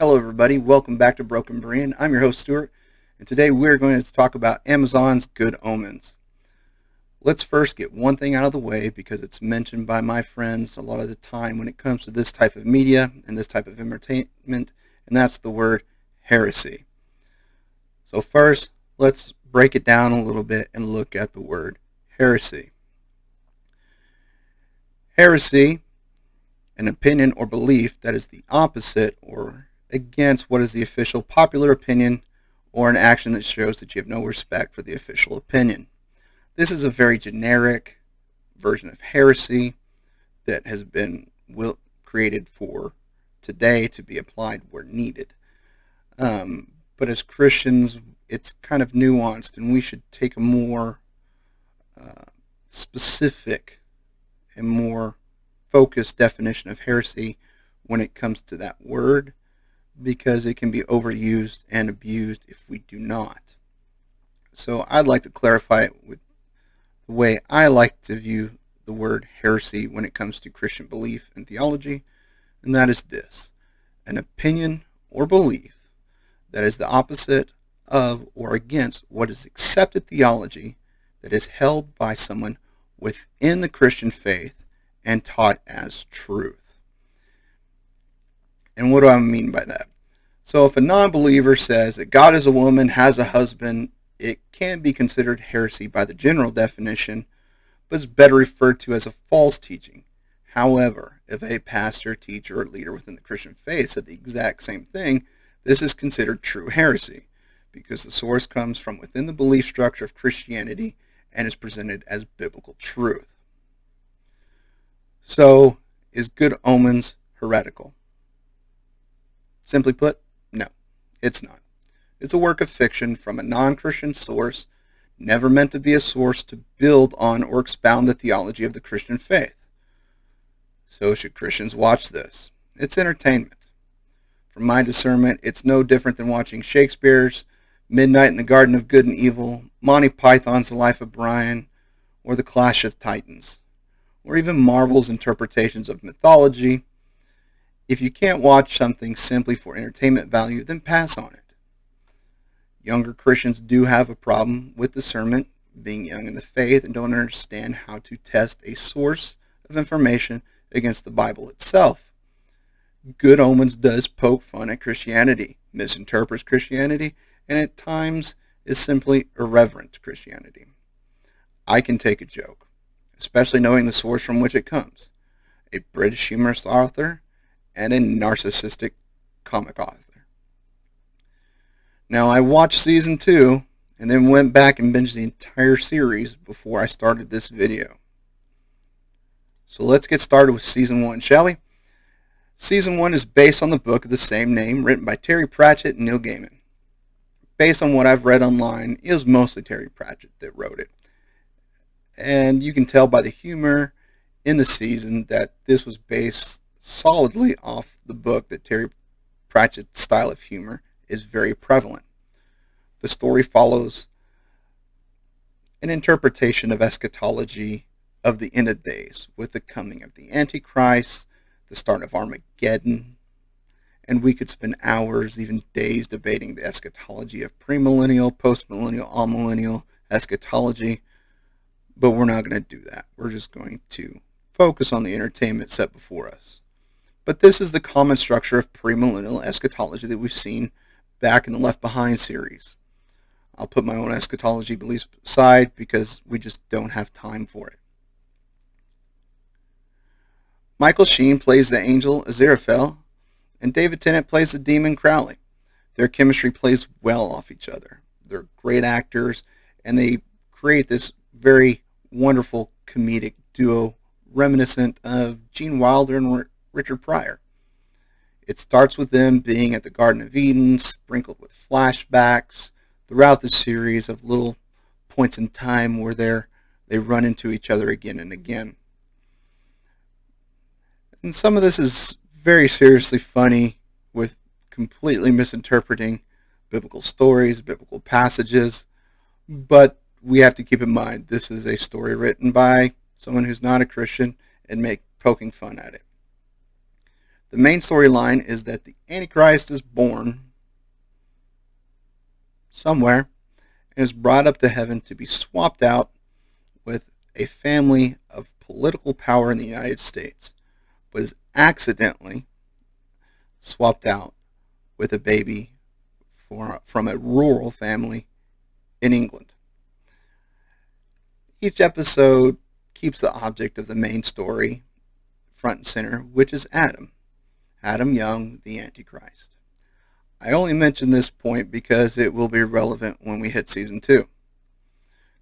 Hello everybody, welcome back to Broken Brain. I'm your host Stuart, and today we're going to talk about Amazon's Good Omens. Let's first get one thing out of the way because it's mentioned by my friends a lot of the time when it comes to this type of media and this type of entertainment, and that's the word heresy. So first, let's break it down a little bit and look at the word heresy. Heresy, an opinion or belief that is the opposite or against what is the official popular opinion, or an action that shows that you have no respect for the official opinion. This is a very generic version of heresy that has been created for today to be applied where needed. But as Christians, it's kind of nuanced, and we should take a more specific and more focused definition of heresy when it comes to that word, because it can be overused and abused if we do not. So I'd like to clarify it with the way I like to view the word heresy when it comes to Christian belief and theology, and that is this: an opinion or belief that is the opposite of or against what is accepted theology that is held by someone within the Christian faith and taught as truth. And what do I mean by that? So if a non-believer says that God is a woman, has a husband, it can be considered heresy by the general definition, but is better referred to as a false teaching. However, if a pastor, teacher, or leader within the Christian faith said the exact same thing, this is considered true heresy, because the source comes from within the belief structure of Christianity and is presented as biblical truth. So, is Good Omens heretical? Simply put, no, it's not. It's a work of fiction from a non-Christian source, never meant to be a source to build on or expound the theology of the Christian faith. So should Christians watch this? It's entertainment. From my discernment, it's no different than watching Shakespeare's Midnight in the Garden of Good and Evil, Monty Python's The Life of Brian, or The Clash of Titans, or even Marvel's interpretations of mythology. If you can't watch something simply for entertainment value, then pass on it. Younger Christians do have a problem with discernment, being young in the faith, and don't understand how to test a source of information against the Bible itself. Good Omens does poke fun at Christianity, misinterprets Christianity, and at times is simply irreverent to Christianity. I can take a joke, especially knowing the source from which it comes: a British humorous author and a narcissistic comic author. Now, I watched season 2 and then went back and binged the entire series before I started this video. So let's get started with season 1, shall we? Season 1 is based on the book of the same name, written by Terry Pratchett and Neil Gaiman. Based on what I've read online, it was mostly Terry Pratchett that wrote it. And you can tell by the humor in the season that this was based solidly off the book, that Terry Pratchett's style of humor is very prevalent. The story follows an interpretation of eschatology of the end of days, with the coming of the Antichrist, the start of Armageddon, and we could spend hours, even days, debating the eschatology of premillennial, postmillennial, amillennial eschatology, but we're not going to do that. We're just going to focus on the entertainment set before us. But this is the common structure of premillennial eschatology that we've seen back in the Left Behind series. I'll put my own eschatology beliefs aside because we just don't have time for it. Michael Sheen plays the angel Aziraphale, and David Tennant plays the demon Crowley. Their chemistry plays well off each other. They're great actors, and they create this very wonderful comedic duo reminiscent of Gene Wilder and Richard Pryor. It starts with them being at the Garden of Eden, sprinkled with flashbacks throughout the series of little points in time where they run into each other again and again. And some of this is very seriously funny, with completely misinterpreting biblical stories, biblical passages, but we have to keep in mind this is a story written by someone who's not a Christian and poking fun at it. The main storyline is that the Antichrist is born somewhere and is brought up to heaven to be swapped out with a family of political power in the United States, but is accidentally swapped out with a baby from a rural family in England. Each episode keeps the object of the main story front and center, which is Adam Young, the Antichrist. I only mention this point because it will be relevant when we hit Season 2.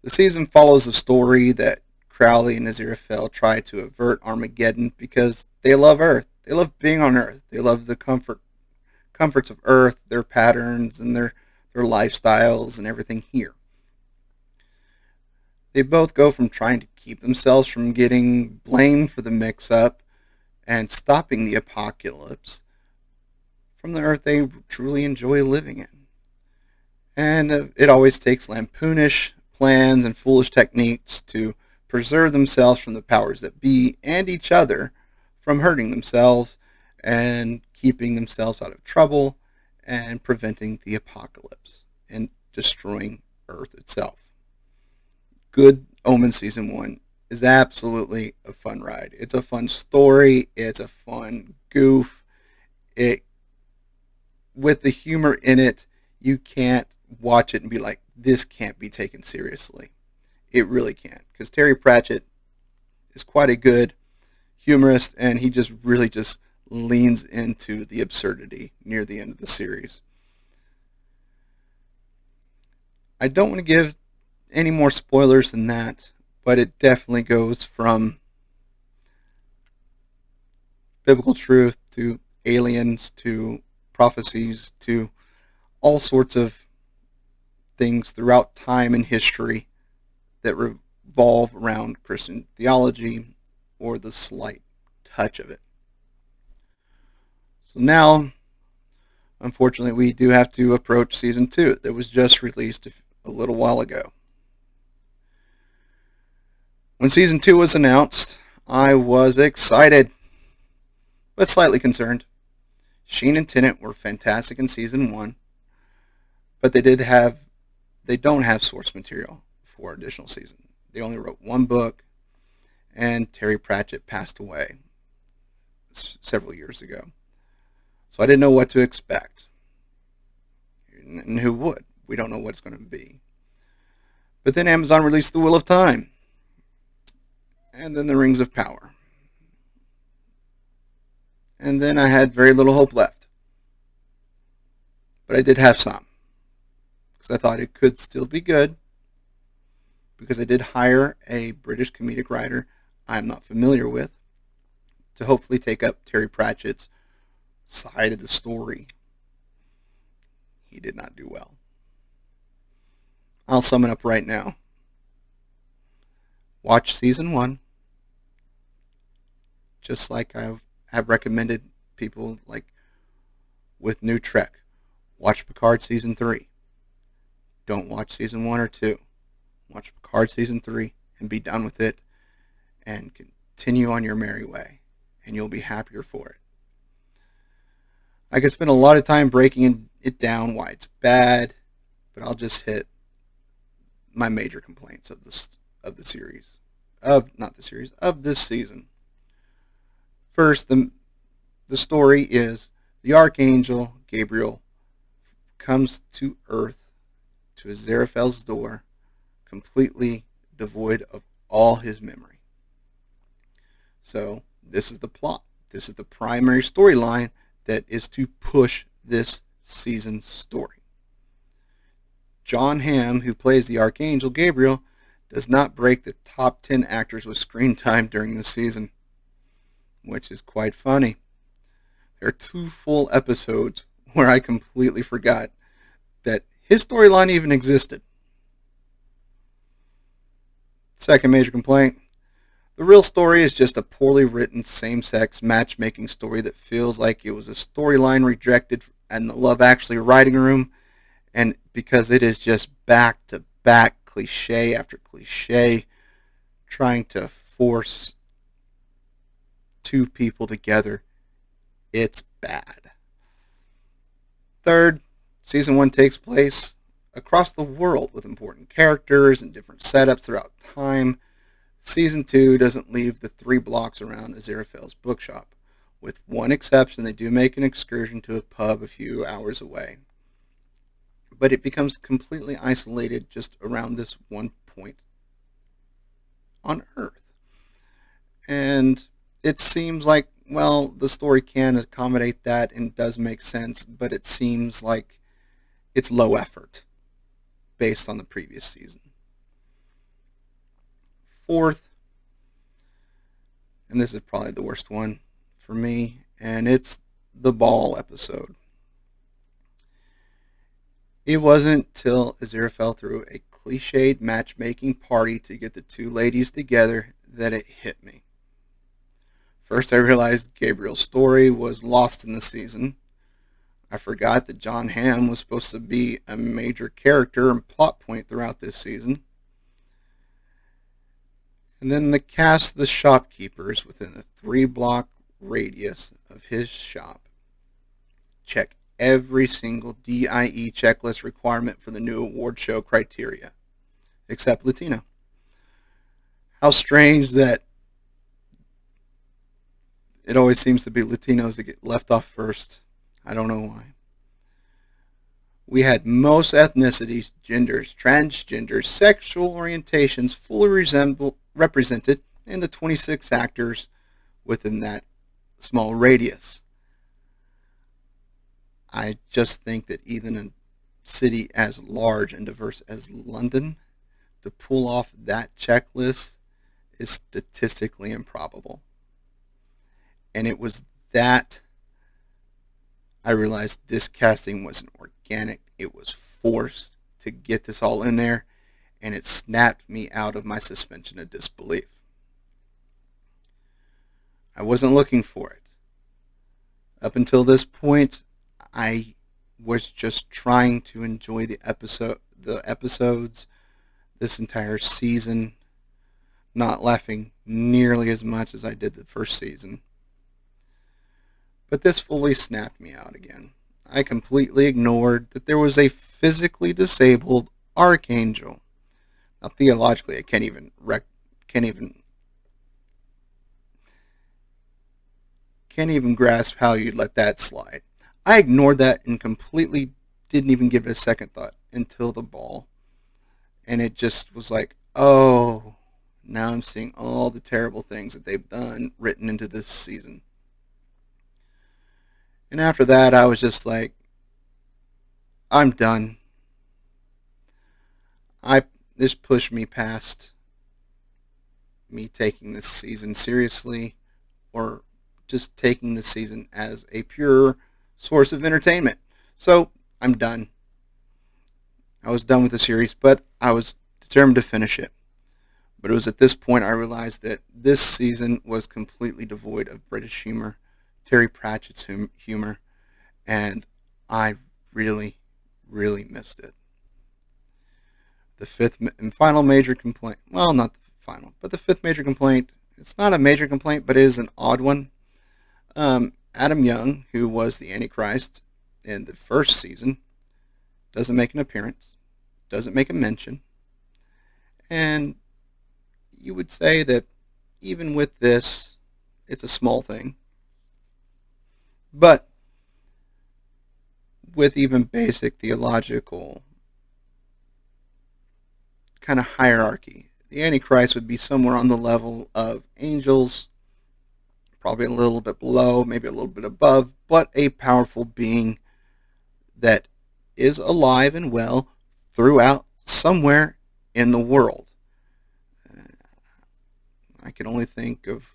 The season follows a story that Crowley and Aziraphale try to avert Armageddon because they love Earth. They love being on Earth. They love the comforts of Earth, their patterns, and their lifestyles and everything here. They both go from trying to keep themselves from getting blamed for the mix-up and stopping the apocalypse from the Earth they truly enjoy living in. And it always takes lampoonish plans and foolish techniques to preserve themselves from the powers that be and each other from hurting themselves and keeping themselves out of trouble and preventing the apocalypse and destroying Earth itself. Good Omens Season 1 is absolutely a fun ride. It's a fun story. It's a fun goof. With the humor in it, you can't watch it and be like, this can't be taken seriously. It really can't, because Terry Pratchett is quite a good humorist, and he just really just leans into the absurdity near the end of the series. I don't want to give any more spoilers than that, but it definitely goes from biblical truth to aliens to prophecies to all sorts of things throughout time and history that revolve around Christian theology or the slight touch of it. So now, unfortunately, we do have to approach Season 2 that was just released a little while ago. When Season 2 was announced, I was excited, but slightly concerned. Sheen and Tennant were fantastic in Season 1, but they don't have source material for additional season. They only wrote one book, and Terry Pratchett passed away several years ago. So I didn't know what to expect. And who would? We don't know what it's going to be. But then Amazon released The Wheel of Time, and then The Rings of Power. And then I had very little hope left. But I did have some, because I thought it could still be good, because I did hire a British comedic writer I'm not familiar with to hopefully take up Terry Pratchett's side of the story. He did not do well. I'll sum it up right now. Watch Season 1, just like I have recommended people like with New Trek. Watch Picard Season 3. Don't watch Season 1 or 2. Watch Picard Season 3 and be done with it and continue on your merry way, and you'll be happier for it. I could spend a lot of time breaking it down why it's bad, but I'll just hit my major complaints of this season. First, the story is the Archangel Gabriel comes to Earth, to Aziraphale's door, completely devoid of all his memory. So this is the plot. This is the primary storyline that is to push this season's story. John Hamm, who plays the Archangel Gabriel, does not break the top 10 actors with screen time during the season, which is quite funny. There are 2 full episodes where I completely forgot that his storyline even existed. Second major complaint. The real story is just a poorly written same-sex matchmaking story that feels like it was a storyline rejected in the Love Actually writing room, and because it is just back-to-back cliche after cliche, trying to force 2 people together It's bad. Third, season 1 takes place across the world with important characters and different setups throughout time. Season 2 doesn't leave the 3 blocks around Aziraphale's bookshop. With one exception, they do make an excursion to a pub a few hours away. But it becomes completely isolated just around this one point on Earth. And it seems like, well, the story can accommodate that and does make sense, but it seems like it's low effort based on the previous season. Fourth, and this is probably the worst one for me, and it's the ball episode. It wasn't till Aziraphale threw a cliched matchmaking party to get the two ladies together that it hit me. First, I realized Gabriel's story was lost in the season. I forgot that John Hamm was supposed to be a major character and plot point throughout this season. And then the cast of the shopkeepers within the 3-block radius of his shop check every single DIE checklist requirement for the new award show criteria, except Latino. How strange that it always seems to be Latinos that get left off first. I don't know why. We had most ethnicities, genders, transgenders, sexual orientations fully represented in the 26 actors within that small radius. I just think that even a city as large and diverse as London, to pull off that checklist is statistically improbable. And it was that I realized this casting wasn't organic. It was forced to get this all in there, and it snapped me out of my suspension of disbelief. I wasn't looking for it. Up until this point, I was just trying to enjoy the episodes, this entire season, not laughing nearly as much as I did the first season. But this fully snapped me out again. I completely ignored that there was a physically disabled archangel. Now, theologically, I can't even grasp how you'd let that slide. I ignored that and completely didn't even give it a second thought until the ball. And it just was like, oh, now I'm seeing all the terrible things that they've done written into this season. And after that, I was just like, I'm done. This pushed me past me taking this season seriously or just taking this season as a pure source of entertainment. So, I'm done. I was done with the series, but I was determined to finish it. But it was at this point I realized that this season was completely devoid of British humor, Terry Pratchett's humor, and I really, really missed it. The fifth and final major complaint, well, not the final, but the fifth major complaint, it's not a major complaint, but it is an odd one. Adam Young, who was the Antichrist in the first season, doesn't make an appearance, doesn't make a mention, and you would say that even with this, it's a small thing. But with even basic theological kind of hierarchy, the Antichrist would be somewhere on the level of angels, probably a little bit below, maybe a little bit above, but a powerful being that is alive and well throughout somewhere in the world. I can only think of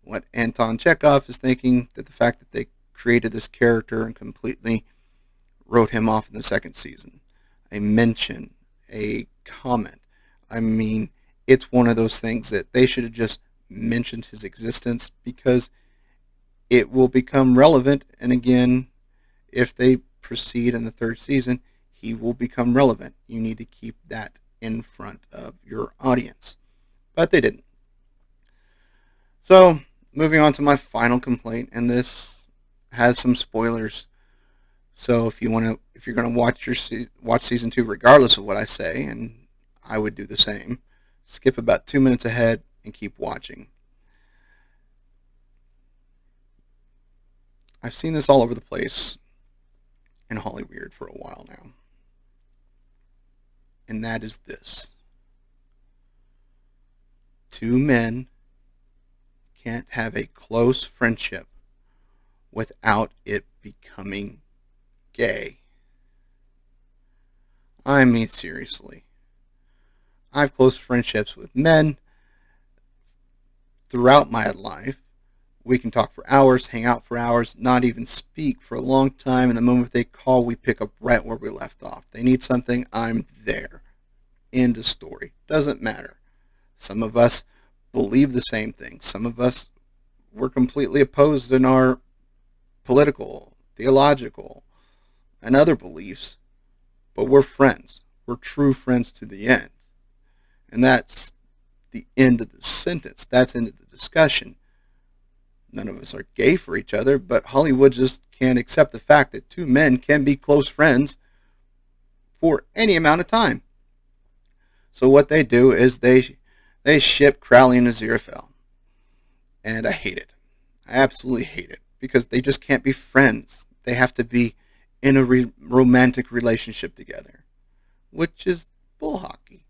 what Anton Chekhov is thinking, that the fact that they created this character and completely wrote him off in the second season. A mention, a comment. I mean, it's one of those things that they should have just mentioned his existence because it will become relevant. And again, if they proceed in the third season, he will become relevant. You need to keep that in front of your audience. But they didn't. So, moving on to my final complaint, and this has some spoilers. So if you're gonna watch season 2 regardless of what I say, and I would do the same, skip about 2 minutes ahead and keep watching. I've seen this all over the place in Hollyweird for a while now, and that is this: two men can't have a close friendship without it becoming gay. I mean, seriously. I have close friendships with men throughout my life. We can talk for hours, hang out for hours, not even speak for a long time, and the moment they call, we pick up right where we left off. They need something, I'm there. End of story. Doesn't matter. Some of us believe the same thing. Some of us were completely opposed in our political, theological, and other beliefs, but we're friends. We're true friends to the end. And that's the end of the sentence. That's the end of the discussion. None of us are gay for each other, but Hollywood just can't accept the fact that two men can be close friends for any amount of time. So what they do is they ship Crowley and Aziraphale. And I hate it. I absolutely hate it, because they just can't be friends. They have to be in a romantic relationship together, which is bull hockey.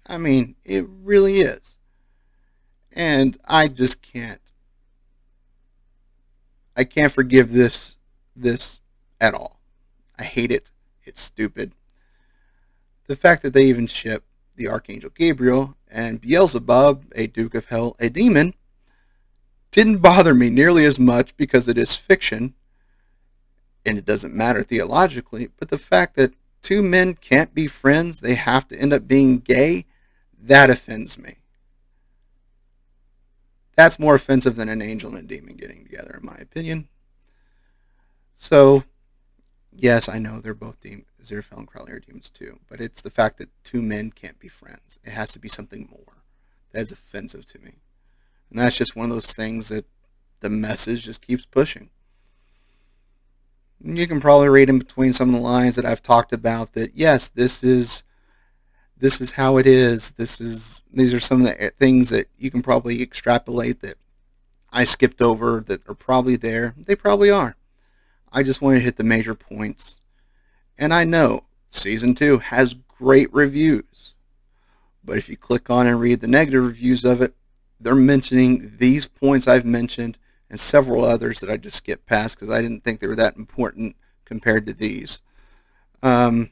I mean, it really is. And I just can't. I can't forgive this at all. I hate it. It's stupid. The fact that they even ship the Archangel Gabriel and Beelzebub, a Duke of Hell, a demon, didn't bother me nearly as much because it is fiction and it doesn't matter theologically, but the fact that two men can't be friends, they have to end up being gay, that offends me. That's more offensive than an angel and a demon getting together, in my opinion. So, yes, I know they're both Aziraphale and Crowley are demons too, but it's the fact that two men can't be friends. It has to be something more. That's offensive to me. And that's just one of those things that the message just keeps pushing. You can probably read in between some of the lines that I've talked about that, yes, this is how it is. These are some of the things that you can probably extrapolate that I skipped over that are probably there. They probably are. I just want to hit the major points. And I know season 2 has great reviews. But if you click on and read the negative reviews of it, they're mentioning these points I've mentioned and several others that I just skipped past because I didn't think they were that important compared to these. So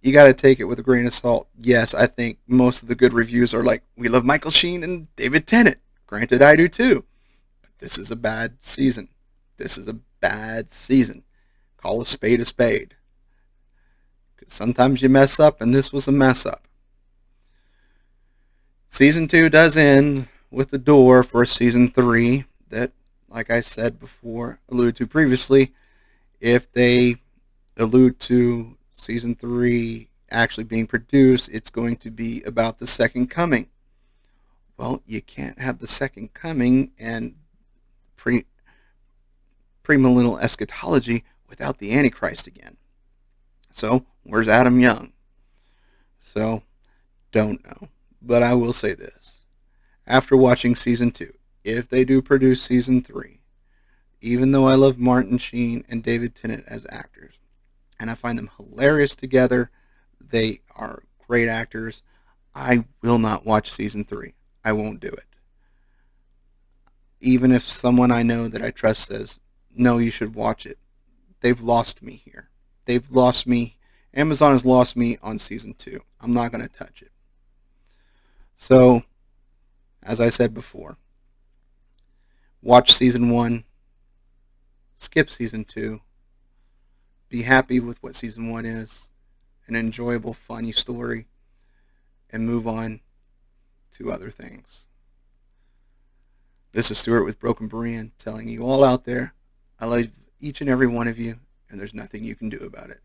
you got to take it with a grain of salt. Yes, I think most of the good reviews are like, we love Michael Sheen and David Tennant. Granted, I do too. But this is a bad season. This is a bad season. Call a spade a spade. Because sometimes you mess up, and this was a mess up. Season 2 does end with the door for season 3 that, like I said before, alluded to previously, if they allude to season 3 actually being produced, it's going to be about the second coming. Well, you can't have the second coming and premillennial eschatology without the Antichrist again. So, where's Adam Young? So, don't know. But I will say this. After watching season 2, if they do produce season 3, even though I love Martin Sheen and David Tennant as actors, and I find them hilarious together, they are great actors, I will not watch season 3. I won't do it. Even if someone I know that I trust says, no, you should watch it. They've lost me here. They've lost me. Amazon has lost me on season 2. I'm not going to touch it. So, as I said before, watch season 1, skip season 2, be happy with what season 1 is, an enjoyable, funny story, and move on to other things. This is Stuart with Broken Berean telling you all out there, I love each and every one of you, and there's nothing you can do about it.